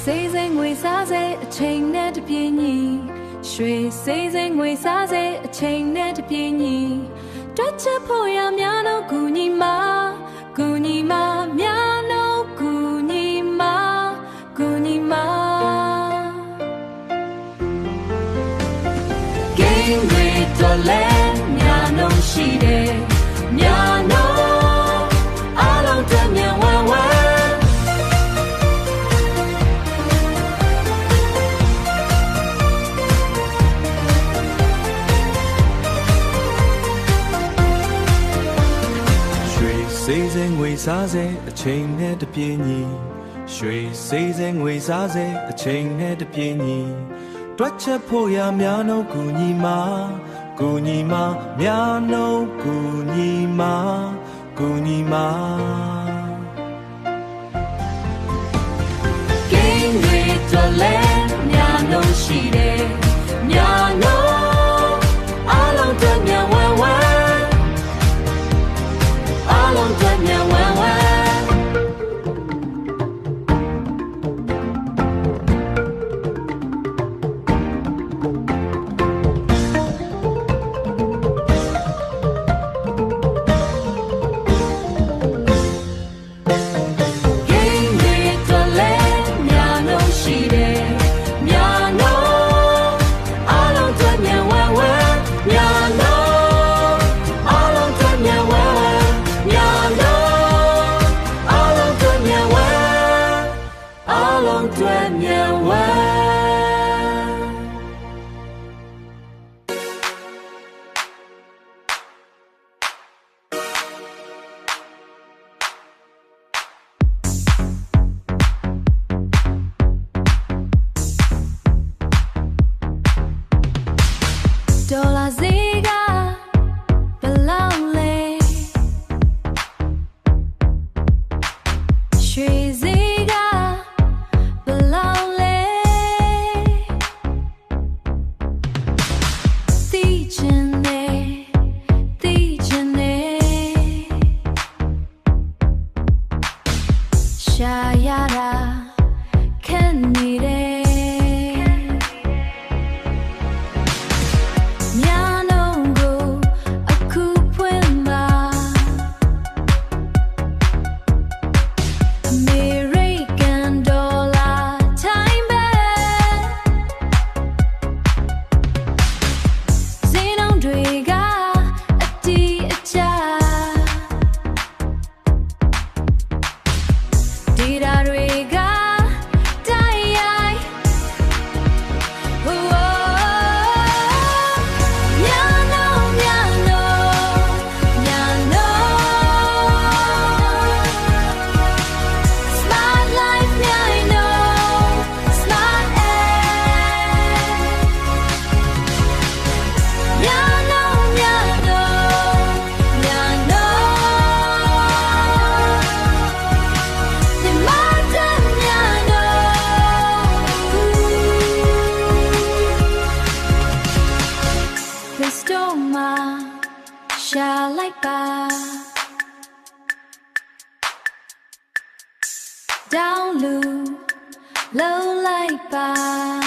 စိစိမ်ငွေစားစေအချိန်နဲ့တပြေးညီရွှေစိစိမ်ငွေစားစေအချိန်နဲ့တပြေးညီတွက်ချက်ဖို့ရများတော့ကူညီမများတော့ကူညီမဂိမ်းတွေတော်လဲများတော့ရှိတယ်များတော့အားလုံးတည်းမြန်ဝဲစိတ်စဉ်ငွေစားစေအချိန်နဲ့တပြေးညီရွှေစိတ်စဉ်ငွေစားစေအချိန်နဲ့တပြေးညီတွက်ချက်ဖို့ရများနှုတ်ကူညီမများနှုတ်ကူညီမဂိမ်းတွေတော်လဲများတော့ရှိတယ်များတော့အားလုံးတည်းမြန်ဝဲအားလုံးတည်းမြန်ဝဲဒေါ်လာဈေးကဘယ်လောက်လဲရွှေဈေးကဘယ်လောက်လဲသိချင်တယ်ရှာရတာခက်နေတယ်ရှာလိုက်ပါdown low လုံးလိုက်ပါ